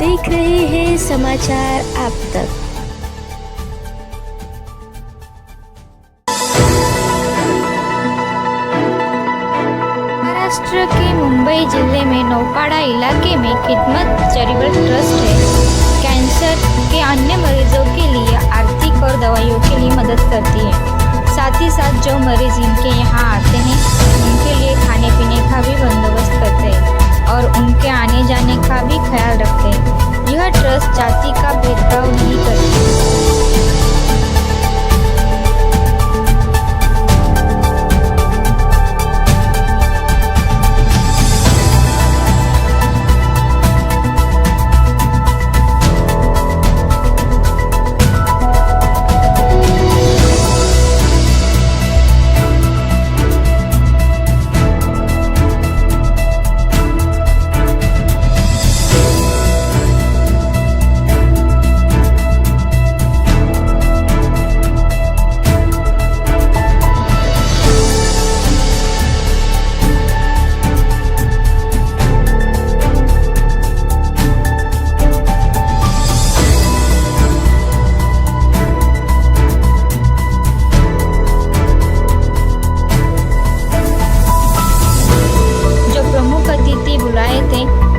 देख रहे हैं समाचार आप तक। महाराष्ट्र के मुंबई जिले में नौपाड़ा इलाके में खिदमत चैरिटेबल ट्रस्ट है। कैंसर के अन्य मरीजों के लिए आर्थिक और दवाइयों के लिए मदद करती है। साथ ही साथ जो मरीज इनके यहाँ आते हैं उनके लिए खाने पीने का भी बंदोबस्त करते हैं और उनके आने जाने का भी ख्याल रखते हैं। यह ट्रस्ट जाति का भेदभाव नहीं करती।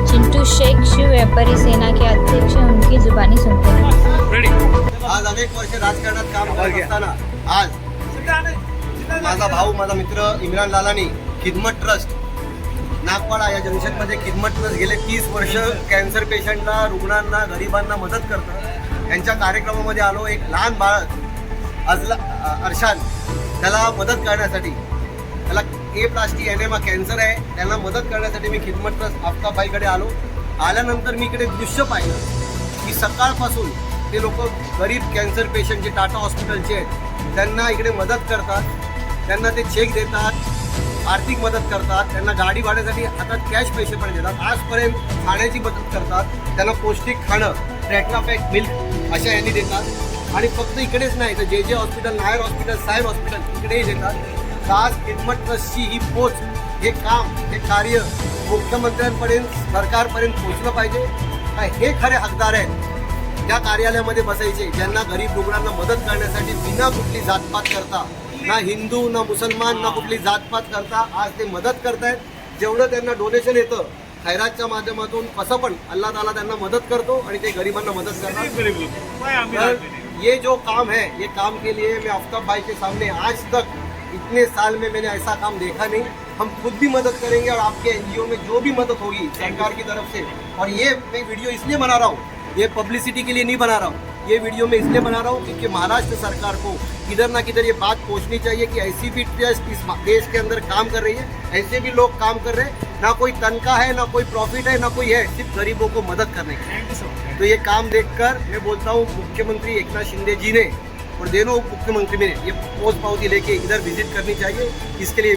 चिंटू शेख शिव व्यापारी सेना के अध्यक्ष उनकी जुबानी सुनते हैं। आज अनेक वर्ष राजकारणात काम करत असताना आज माझा भाऊ माझा मित्र इम्रान लालानी खिदमत ट्रस्ट नागपाडा या जंक्शनमध्ये खिदमत ट्रस्ट गेले 30 वर्ष कॅन्सर पेशंटला रुग्णांना गरिबांना मदत करतं। यांच्या कार्यक्रमामध्ये आलो। एक लहान बाळ अर्शाद त्याला मदत करण्यासाठी त्याला प्लास्टिक एनेमा कॅन्सर आहे, त्यांना मदत करण्यासाठी मी खिदमत ट्रस्ट आफ्ताबाईकडे आलो। आल्यानंतर मी इकडे दृश्य पाहिलं की सकाळपासून ते लोक गरीब कॅन्सर पेशंट जे टाटा हॉस्पिटलचे आहेत त्यांना इकडे मदत करतात, त्यांना ते चेक देतात, आर्थिक मदत करतात, त्यांना गाडी भाड्यासाठी हातात कॅश पैसे पण देतात। आजपर्यंत खाण्याची मदत करतात, त्यांना पौष्टिक खाणं ट्रॅक्टापॅक मिल्क अशा यांनी देतात। आणि फक्त इकडेच नाही तर जे हॉस्पिटल, नायर हॉस्पिटल, साहेब हॉस्पिटल इकडेही देतात। आज खिदमत ट्रस्टची ही पोच, हे काम, हे कार्य मुख्यमंत्र्यांपर्यंत सरकारपर्यंत पोहोचलं पाहिजे। हे खरे हकदार आहेत त्या कार्यालयामध्ये बसायचे, ज्यांना गरीब रुग्णांना मदत करण्यासाठी बिना कुठली जातपात करता, ना हिंदू ना मुसलमान ना कुठली जातपात करता आज ते मदत करतायत। जेवढं त्यांना डोनेशन येतं खैरातच्या माध्यमातून कसं पण अल्लाह ताला त्यांना मदत करतो आणि ते गरिबांना मदत करतात। ये जो काम है, ये काम के लिए मैं आफ्ताब भाई के सामने आज तक इतने साल में मैंने ऐसा काम देखा नहीं। हम खुद भी मदद करेंगे और आपके एनजीओ में जो भी मदद होगी सरकार की तरफ से। और ये मैं वीडियो इसलिए बना रहा हूँ, ये पब्लिसिटी के लिए नहीं बना रहा हूँ, ये वीडियो मैं इसलिए बना रहा हूँ क्योंकि महाराष्ट्र सरकार को किधर ना किधर ये बात पहुँचनी चाहिए कि ऐसी भी ट्रस्ट इस देश के अंदर काम कर रही है, ऐसे भी लोग काम कर रहे हैं। ना कोई तनख्वाह है, ना कोई प्रॉफिट है, ना कोई है, सिर्फ गरीबों को मदद करने की। तो ये काम देखकर मैं बोलता हूँ मुख्यमंत्री एकनाथ शिंदे जी ने और दोनों मुख्यमंत्री ने ये पोस्ट पावती लेके इधर विजिट करनी चाहिए। इसके लिए